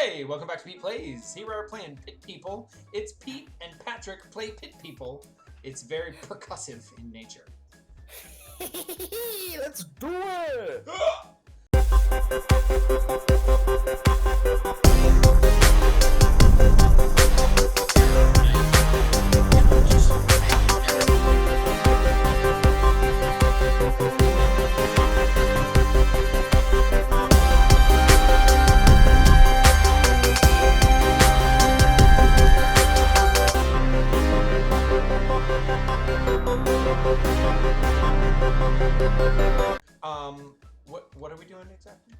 Hey, welcome back to Pete Plays. Here we're playing Pit People. It's Pete and Patrick play Pit People. It's very percussive in nature. Let's do it! What are we doing exactly?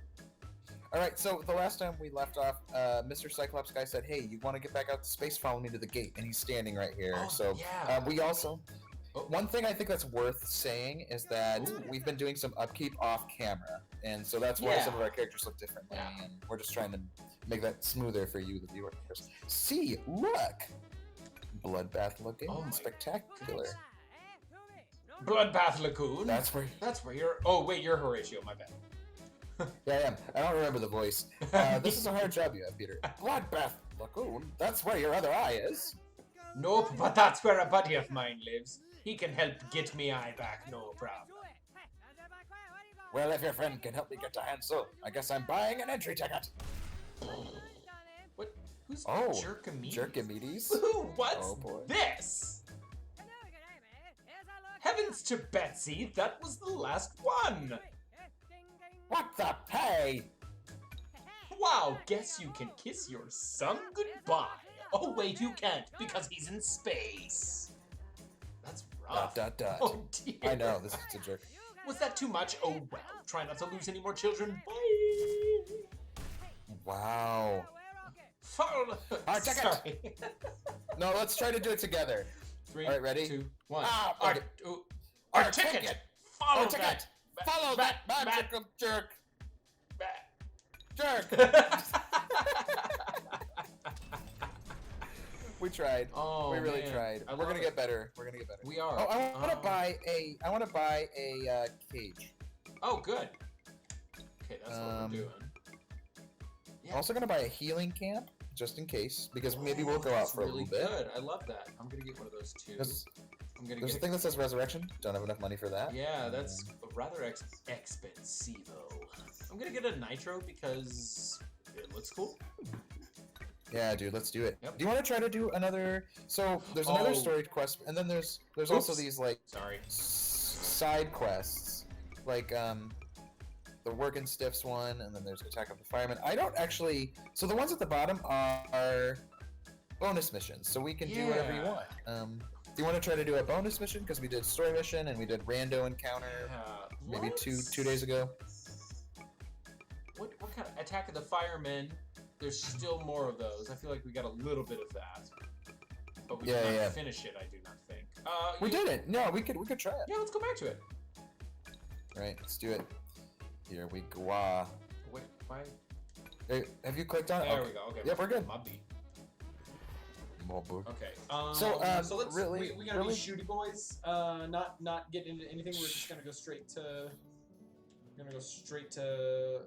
Alright, so the last time we left off, Mr. Cyclops guy said, hey, you want to get back out to space, follow me to the gate, and he's standing right here. Oh, so yeah. we also... One thing I think that's worth saying is that we've been doing some upkeep off camera, and so that's why some of our characters look differently, and we're just trying to make that smoother for you, the viewers. See, look! Bloodbath looking, spectacular. Bloodbath Lagoon? That's where you're... Oh, wait, you're Horatio, my bad. Yeah, I am. I don't remember the voice. This is a hard job you have, Peter. Bloodbath Lagoon? That's where your other eye is. Nope, but that's where a buddy of mine lives. He can help get me eye back, no problem. Well, if your friend can help me get to Hansel, I guess I'm buying an entry ticket. What? Who's Jerkamedes? Jerkamedes? What's this? Heavens to Betsy, that was the last one! What the pay? Wow, guess you can kiss your son goodbye. Oh wait, you can't, because he's in space. That's rough. Oh dear. I know, this is a jerk. Was that too much? Oh well, try not to lose any more children. Bye! Wow. Our ticket! Sorry. No, let's try to do it together. 3, all right, ready? 2, 1. Our ticket! Follow that! Ticket. Follow that magical jerk! Jerk! We tried. Oh, we really man. tried. We're gonna get better. We're gonna get better. We are. Oh, I want to buy a. I want to buy a cage. Oh, good. Okay, that's what we're doing. I'm also gonna buy a healing camp just in case, because maybe we'll go out for a little bit. Good. I love that. I'm gonna get one of those too. There's a thing that says resurrection. Don't have enough money for that. Yeah, that's rather expensivo. I'm gonna get a nitro because it looks cool. Yeah, dude, let's do it. Yep. Do you want to try to do another? So there's another story quest, and then there's also these like side quests, like the Work and Stiffs one, and then there's Attack of the Firemen. I don't actually. So the ones at the bottom are bonus missions, so we can do whatever you want. Do you want to try to do a bonus mission? Because we did story mission and we did rando encounter maybe two days ago. What kind of Attack of the Firemen? There's still more of those. I feel like we got a little bit of that, but we did not finish it. I do not think. We didn't. No, we could try it. Yeah, let's go back to it. All right, let's do it. Here we go. Wait, why? Hey, have you clicked on it? There we go. Okay. Yep, we're good. Okay. So let's really, we gotta be shooty boys. Not get into anything. We're just gonna go straight to. We're gonna go straight to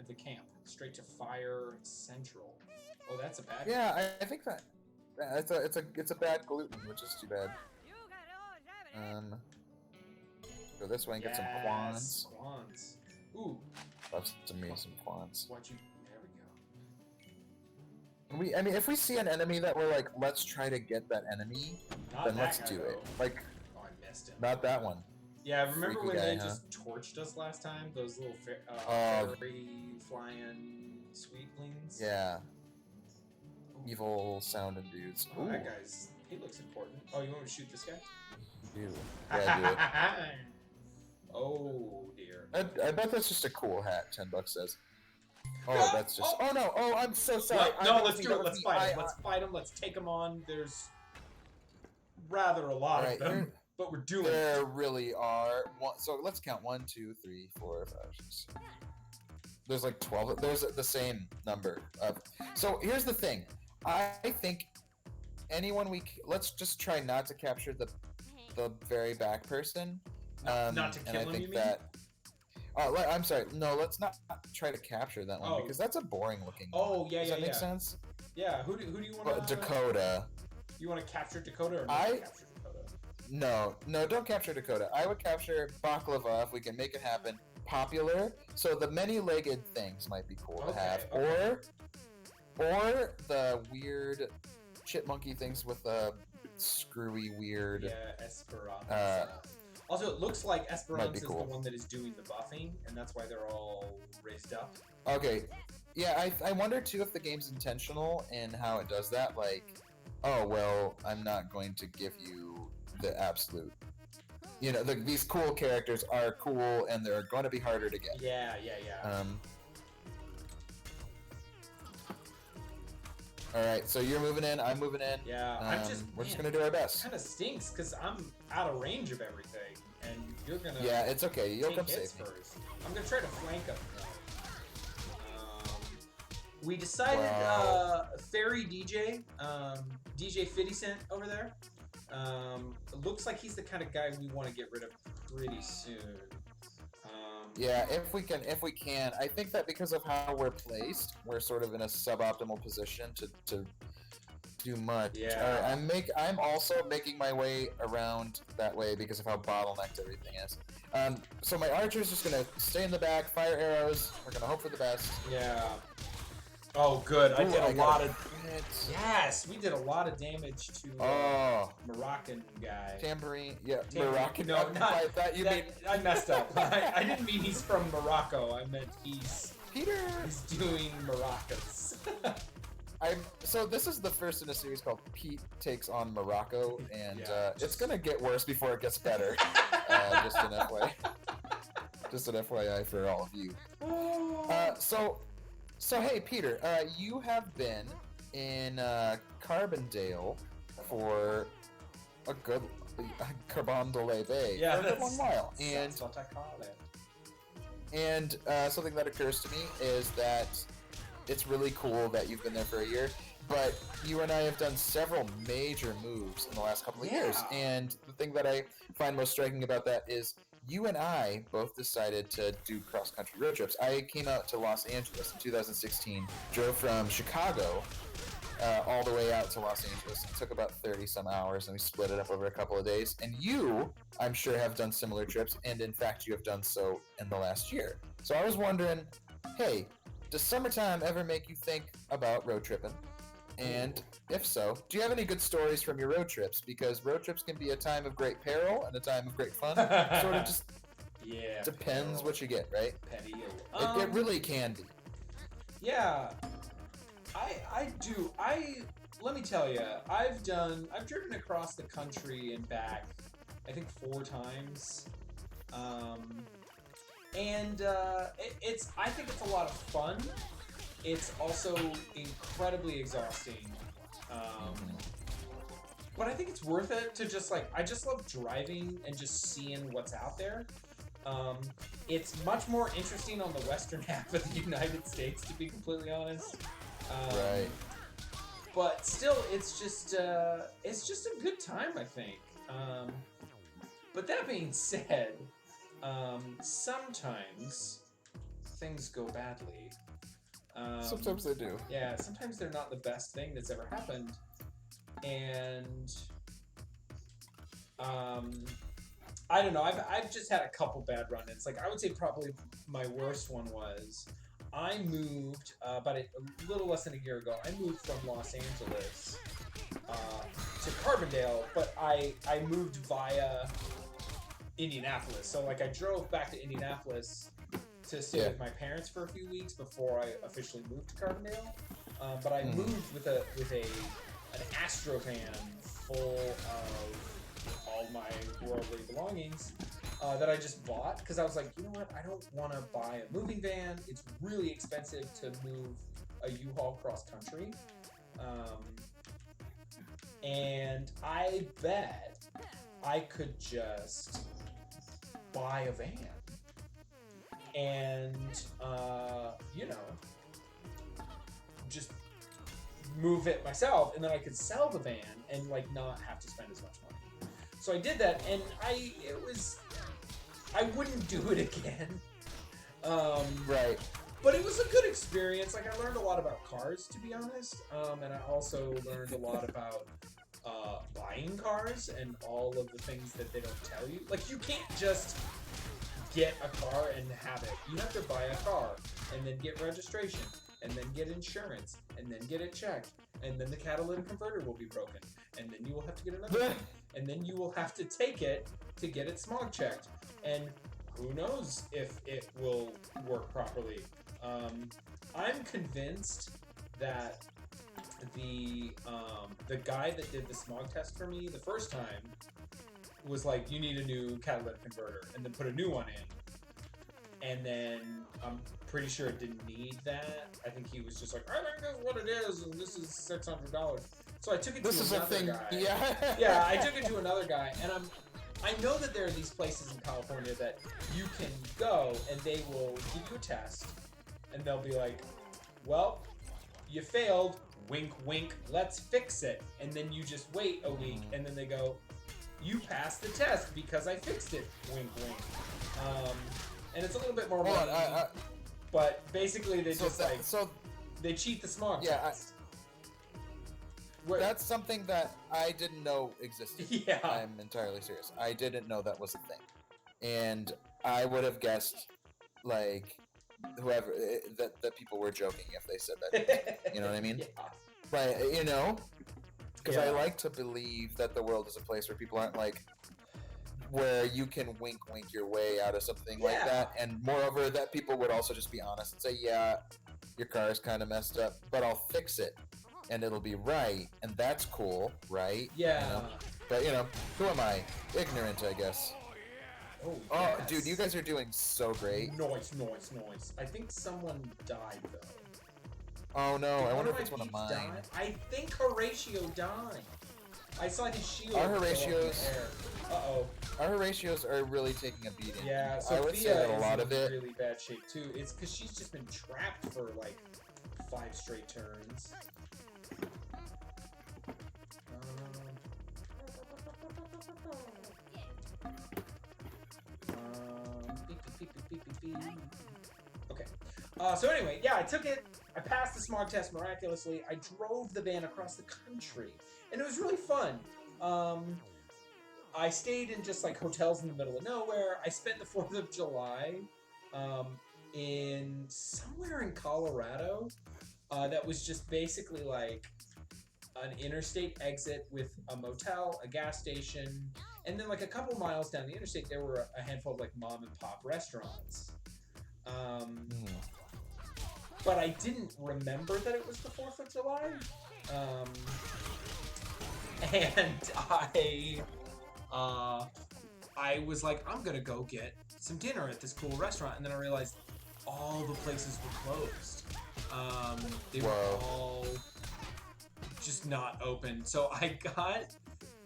the camp. Straight to Fire Central. Oh, that's a bad. Yeah, I think that it's a bad gluten, which is too bad. Go this way and get some quans. Quans. Ooh. Love some quans. Watch you. There we go. I mean, if we see an enemy that we're like, let's try to get that enemy, then let's do it. Like, oh, I missed him. Not that one. Yeah, remember when they just torched us last time? Those little fairy flying sweetlings? Yeah. Evil sounding dudes. Oh, that guy's... He looks important. Oh, you want me to shoot this guy? You do. Yeah, do it. Oh, dear. I bet that's just a cool hat, $10 says. Oh, that's just... Oh, no! Oh, I'm so sorry. No, let's do it. Let's fight him. Let's fight him. Let's take him on. There's rather a lot of them. But we're doing it. There really are. So let's count. 1, 2, 3, 4, 5, 6. There's like 12. There's the same number. So here's the thing. I think anyone let's just try not to capture the very back person. Not to kill him, you mean? I'm sorry. No, let's not try to capture that one because that's a boring looking one. Yeah, Does that make sense? Yeah, who do you want to... Dakota. You want to capture Dakota or not capture Dakota? No, don't capture Dakota. I would capture Baklava if we can make it happen. Popular, so the many-legged things might be cool to have. Okay. Or the weird chipmunky things with the screwy weird... Yeah, Esperanza. Also, it looks like Esperanza is cool. the one that is doing the buffing, and that's why they're all raised up. Okay. Yeah, I wonder, too, if the game's intentional in how it does that. Like, oh, well, I'm not going to give you the absolute... You know, these cool characters are cool, and they're going to be harder to get. Yeah. Alright, so you're moving in, I'm moving in. Yeah, we're just gonna do our best. It kind of stinks, because I'm out of range of everything, and you're gonna... Yeah, it's okay, you'll come save me. First. I'm gonna try to flank up more. We decided, Fairy DJ, DJ 50 Cent over there, it looks like he's the kind of guy we want to get rid of pretty soon. Yeah, if we can. I think that because of how we're placed, we're sort of in a suboptimal position to do much. Yeah. I'm also making my way around that way because of how bottlenecked everything is. So my archer's just gonna stay in the back, fire arrows. We're gonna hope for the best. Yeah. Oh, good. I did a lot of... Yes, we did a lot of damage to Moroccan guy. Tambourine, yeah, Moroccan. No, not that. You mean I messed up. I didn't mean he's from Morocco. I meant he's doing maracas. So this is the first in a series called Pete Takes on Morocco, and it's gonna get worse before it gets better. Just an FYI for all of you. So hey, Peter, you have been in Carbondale for a good Carbondale Bay for a good long while, and that's what I call it. And something that occurs to me is that it's really cool that you've been there for a year, but you and I have done several major moves in the last couple of years, and the thing that I find most striking about that is you and I both decided to do cross-country road trips. I came out to Los Angeles in 2016, drove from Chicago all the way out to Los Angeles. It took about 30-some hours, and we split it up over a couple of days. And you, I'm sure, have done similar trips, and in fact, you have done so in the last year. So I was wondering, hey, does summertime ever make you think about road tripping? And if so, do you have any good stories from your road trips? Because road trips can be a time of great peril and a time of great fun. Sort of just depends what you get, right? Petty. It really can be. Yeah, I do. Let me tell you, I've driven across the country and back, I think 4 times. I think it's a lot of fun. It's also incredibly exhausting. But I think it's worth it to just I just love driving and just seeing what's out there. It's much more interesting on the western half of the United States, to be completely honest. Right. But still, it's just a good time, I think. But that being said, sometimes things go badly. Sometimes they do. Yeah, sometimes they're not the best thing that's ever happened. And I don't know, I've just had a couple bad run-ins. I would say probably my worst one was I moved about a little less than a year ago. I moved from Los Angeles to Carbondale, but I moved via Indianapolis. So I drove back to Indianapolis to stay with my parents for a few weeks before I officially moved to Carbondale. But I moved with an Astro van full of all my worldly belongings that I just bought because I was like, you know what? I don't want to buy a moving van. It's really expensive to move a U-Haul cross country. And I bet I could just buy a van and, just move it myself, and then I could sell the van and not have to spend as much money. So I did that, and I wouldn't do it again. Right. But it was a good experience. Like, I learned a lot about cars, to be honest, and I also learned a lot about buying cars and all of the things that they don't tell you. Like, you can't just get a car and have it. You have to buy a car and then get registration and then get insurance and then get it checked, and then the catalytic converter will be broken, and then you will have to get another one, and then you will have to take it to get it smog checked, and who knows if it will work properly. I'm convinced that the guy that did the smog test for me the first time was like, you need a new catalytic converter, and then put a new one in. And then I'm pretty sure it didn't need that. I think he was just like, I think that's what it is, and this is $600. So I took it to another guy. Yeah. Yeah, I took it to another guy, and I know that there are these places in California that you can go and they will give you a test, and they'll be like, well, you failed, wink wink, let's fix it. And then you just wait a week, and then they go, you passed the test because I fixed it, wink wink. And it's a little bit more money, but basically they they cheat the smog test. That's something that I didn't know existed. Yeah. I'm entirely serious. I didn't know that was a thing. And I would have guessed, like, whoever, that people were joking if they said that. You know what I mean? Yeah. But, you know, because I like to believe that the world is a place where people aren't like, where you can wink your way out of something like that. And moreover, that people would also just be honest and say, yeah, your car is kind of messed up, but I'll fix it. And it'll be right, and that's cool, right? Yeah. You know? But, you know, who am I? Ignorant, I guess. Oh, yes. Dude, you guys are doing so great. Noise. I think someone died, though. Oh, no. I wonder if it's one of mine. Died? I think Horatio died. I saw his shield. Our Horatios... Uh-oh. Our Horatios are really taking a beating. Yeah, I would say that a lot of it... in really bad shape, too. It's because she's just been trapped for, like, 5 straight turns. Okay. So anyway, yeah, I took it. I passed the smog test miraculously. I drove the van across the country, and it was really fun. I stayed in just like hotels in the middle of nowhere. I spent the 4th of July in somewhere in Colorado. That was just basically like an interstate exit with a motel, a gas station, and then like a couple miles down the interstate, there were a handful of like mom and pop restaurants. But I didn't remember that it was the 4th of July. And I was like, I'm gonna go get some dinner at this cool restaurant, and then I realized all the places were closed. They were all just not open. So I got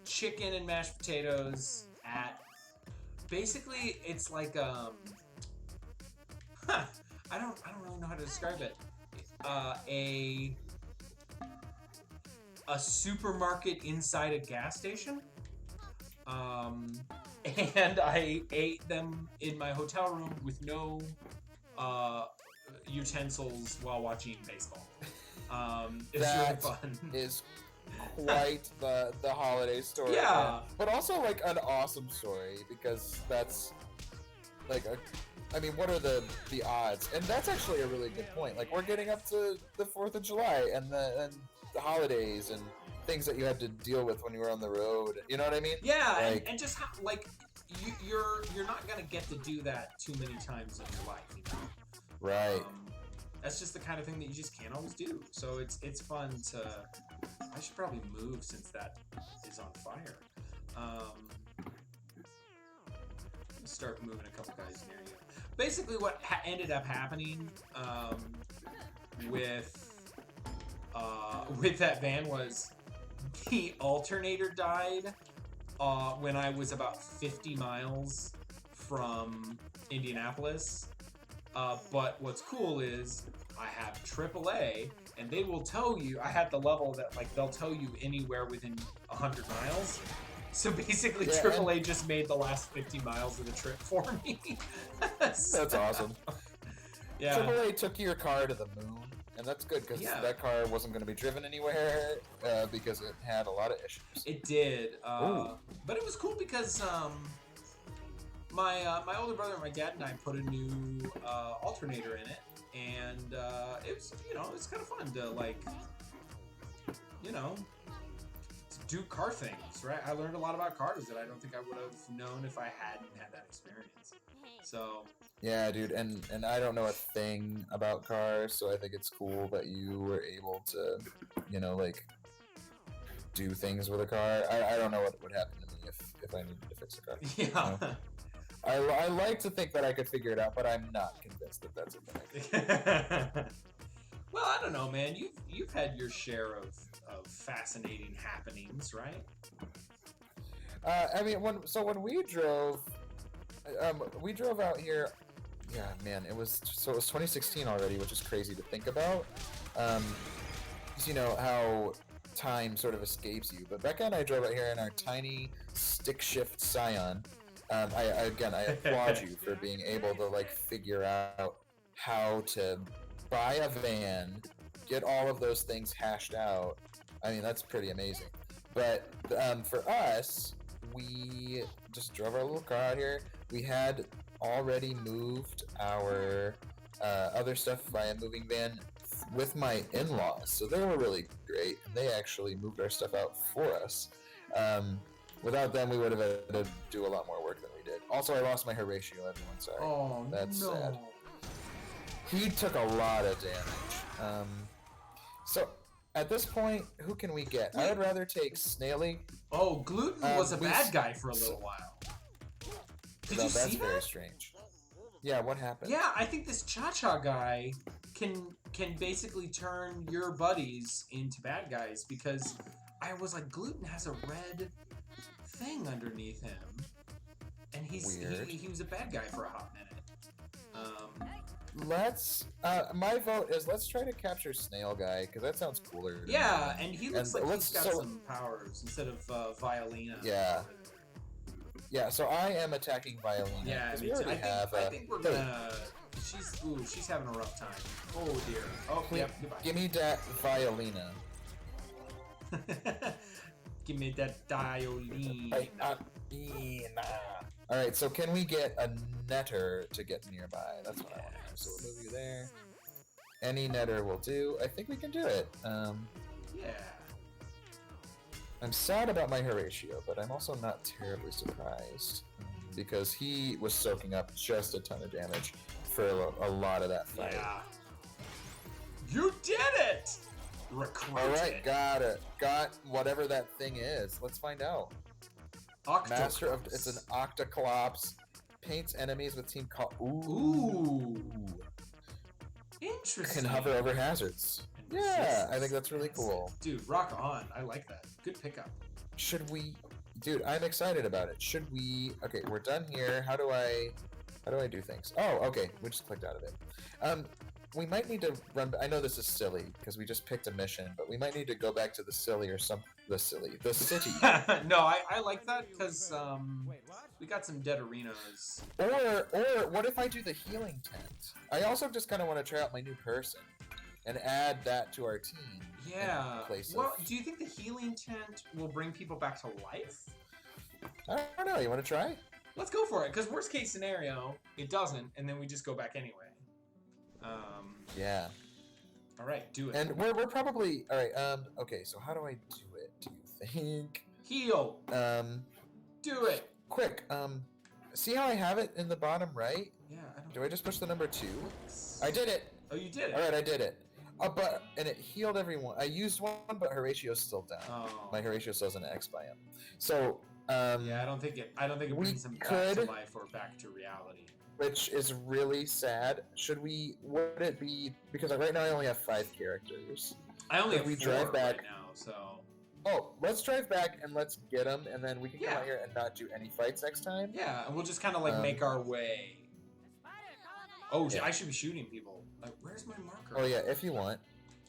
chicken and mashed potatoes at, basically it's like I don't really know how to describe it. A supermarket inside a gas station. And I ate them in my hotel room with no utensils while watching baseball. It's really fun. Is quite the holiday story. Yeah. But also like an awesome story, because that's like I mean, what are the odds? And that's actually a really good point. Like, we're getting up to the 4th of July and the holidays and things that you had to deal with when you were on the road. You know what I mean? Yeah, like, and just how, like, you're not gonna get to do that too many times in your life, you know? Right. That's just the kind of thing that you just can't always do. So it's fun to. I should probably move since that is on fire. Start moving a couple guys near you. Basically, what ended up happening with that van was the alternator died when I was about 50 miles from Indianapolis. But what's cool is I have AAA, and they will tell you, I had the level that like they'll tell you anywhere within 100 miles. So basically, AAA just made the last 50 miles of the trip for me. That's awesome. Yeah. AAA took your car to the moon, and that's good because that car wasn't going to be driven anywhere because it had a lot of issues. It did, but it was cool because my older brother and my dad and I put a new alternator in it, and it was it's kind of fun to like do car things, right? I learned a lot about cars that I don't think I would have known if I hadn't had that experience. So yeah, dude, and I don't know a thing about cars, so I think it's cool that you were able to, like do things with a car. I don't know what would happen to me if I needed to fix a car. Yeah. I like to think that I could figure it out, but I'm not convinced that that's a thing. Well, I don't know, man. You've had your share of fascinating happenings, right? I mean, when we drove out here. Yeah, man, it was 2016 already, which is crazy to think about. Because you know how time sort of escapes you. But Becca and I drove out here in our tiny stick shift Scion. I applaud you for being able to like figure out how to buy a van, get all of those things hashed out. I mean, that's pretty amazing. But for us, we just drove our little car out here. We had already moved our other stuff by a moving van with my in-laws, so they were really great. They actually moved our stuff out for us. Without them, we would have had to do a lot more work than we did. Also, I lost my Horatio, everyone. Sorry. Oh, that's no. sad. He took a lot of damage. So, at this point, who can we get? I would rather take Snaily. Oh, Gluten was a bad guy for a little while. Did you see that? That's very strange. Yeah, what happened? Yeah, I think this Cha-Cha guy can basically turn your buddies into bad guys, because I was like, Gluten has a red thing underneath him, and he was a bad guy for a hot minute. My vote is let's try to capture Snail Guy, because that sounds cooler. Yeah, and he looks like he's got some powers instead of Violina. Yeah. Yeah, so I am attacking Violina. Yeah, we already have. I think we're gonna. She's having a rough time. Oh dear. Oh, yep. Goodbye. Give me that Violina. Give me that Violina. All right, so can we get a netter to get nearby? That's what I want to do. So we'll move you there. Any netter will do. I think we can do it. Yeah. I'm sad about my Horatio, but I'm also not terribly surprised because he was soaking up just a ton of damage for a lot of that fight. Yeah. You did it! Recruited. All right, got it. Got whatever that thing is. Let's find out. Master of it's an Octoclops. Paints enemies with team call. Ooh. Interesting. Can hover over hazards. Yeah, I think that's really cool. Dude, rock on. I like that. Good pickup. Should we... Dude, I'm excited about it. Should we... Okay, we're done here. How do I do things? Oh, okay. We just clicked out of it. We might need to run... I know this is silly, because we just picked a mission, but we might need to go back to the city. No, I like that, because we got some dead arenas. Or what if I do the healing tent? I also just kind of want to try out my new person and add that to our team. Yeah. Well, do you think the healing tent will bring people back to life? I don't know. You want to try? Let's go for it. Because worst case scenario, it doesn't, and then we just go back anyway. Yeah. All right, do it. And we're probably all right. Okay. So how do I do it? Do you think? Heal. Do it. Quick. See how I have it in the bottom right? Yeah. Do I just push the number 2? I did it. Oh, you did it. All right, I did it. And it healed everyone. I used one, but Horatio's still down. Oh. My Horatio still has an X by him. So, yeah, I don't think it brings him back to life or back to reality. Which is really sad. Would it be, because right now I only have 5 characters. I only have 4 drive back right now, so. Oh, let's drive back and let's get them, and then we can come out here and not do any fights next time. Yeah, and we'll just kind of like make our way. Oh, I should be shooting people. Like, where's my marker? Oh yeah, if you want.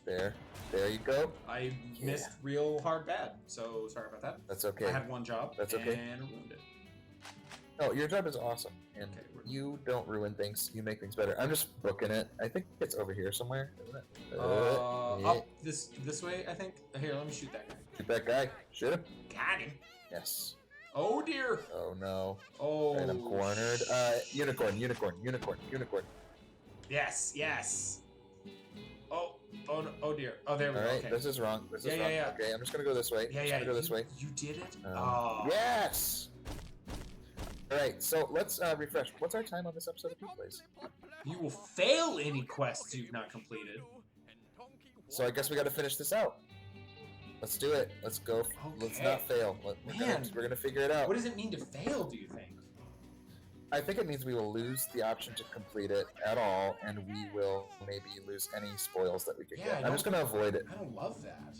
There you go. I missed real hard bad, so sorry about that. That's okay. I had one job. That's okay. And ruined it. No, your job is awesome, and Okay, you don't ruin things. You make things better. I'm just booking it. I think it's over here somewhere, isn't it? Yeah. Up this way, I think. Here, let me shoot that guy. Shoot that guy. Shoot him. Got him. Yes. Oh dear. Oh no. Oh. And I'm cornered. Unicorn. Yes. Oh no. Oh dear. Oh, there we go. All right, Okay. this is wrong. This is wrong. Yeah. Okay, I'm just gonna go this way. Go this way. You did it. Yes. All right, so let's refresh. What's our time on this episode of PETEPLAYS? You will fail any quests you've not completed. So I guess we got to finish this out. Let's do it. Let's go. Okay. Let's not fail. We're gonna figure it out. What does it mean to fail, do you think? I think it means we will lose the option to complete it at all, and we will maybe lose any spoils that we could get. I'm just gonna avoid it. I don't love that.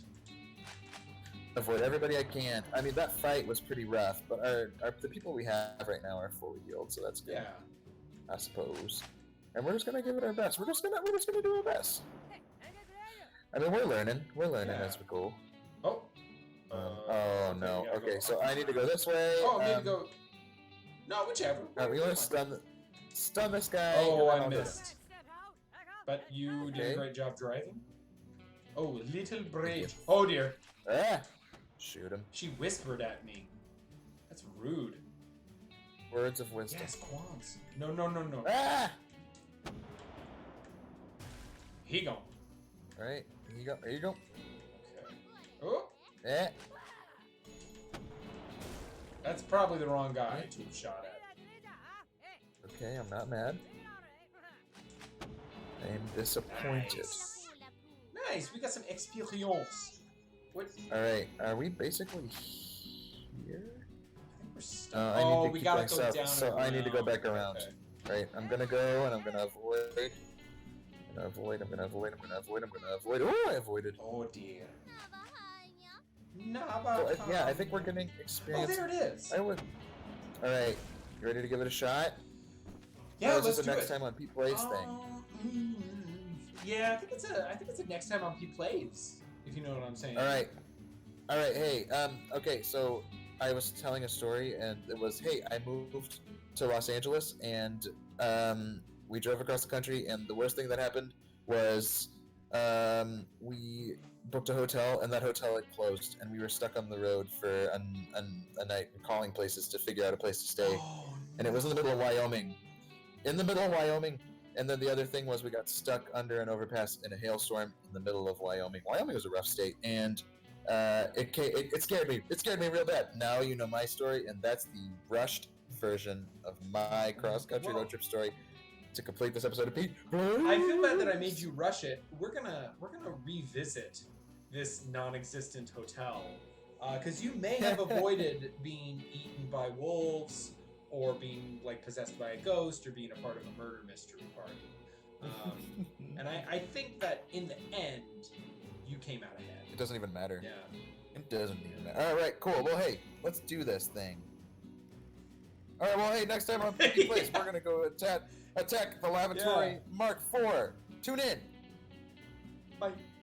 Avoid everybody I can. I mean, that fight was pretty rough, but the people we have right now are fully healed, so that's good. Yeah. I suppose. And we're just gonna give it our best. We're just gonna do our best. I mean, we're learning as we go. Oh. Oh no. Okay, so I need to go this way. Oh, I need to go. No, whichever. We want to stun this guy. Oh, I missed. But you did a great job driving. Oh, little brave. Oh dear. Ah! Shoot him. She whispered at me. That's rude. Words of wisdom. Yes, qualms. No. Ah! He gone. Alright, here you go. Okay. Oh! Eh. That's probably the wrong guy to have shot at. Okay, I'm not mad. I'm disappointed. Nice, we got some experience. What? Alright, are we basically here? I think we're stuck. We gotta go down. So I need to go back around. Okay. Right, I'm gonna go and I'm gonna avoid. I'm gonna avoid. Oh, I avoided. Oh dear. Well, yeah, I think we're getting experience. Oh, there it is. Alright, you ready to give it a shot? Yeah, let's do it. This is do the next it. time on PETEPLAYS thing. Yeah, I think it's a next time on PETEPLAYS, if you know what I'm saying. Alright, hey, okay, so I was telling a story, and it was, hey, I moved to Los Angeles, and, we drove across the country, and the worst thing that happened was, we booked a hotel, and that hotel had closed, and we were stuck on the road for a night calling places to figure out a place to stay. Oh, And it was in the middle of Wyoming. And then the other thing was we got stuck under an overpass in a hailstorm in the middle of Wyoming. Wyoming was a rough state, and it scared me. It scared me real bad. Now you know my story, and that's the rushed version of my cross-country road trip story. To complete this episode of Pete, I feel bad that I made you rush it. We're gonna revisit this non-existent hotel, because you may have avoided being eaten by wolves, or being like possessed by a ghost, or being a part of a murder mystery party. And I think that in the end, you came out ahead. It doesn't even matter. Yeah. It doesn't even matter. All right, cool. Well, hey, let's do this thing. All right. Well, hey, next time on PETEPLAYS, we're gonna go attack the lavatory Mark IV. Tune in. Bye.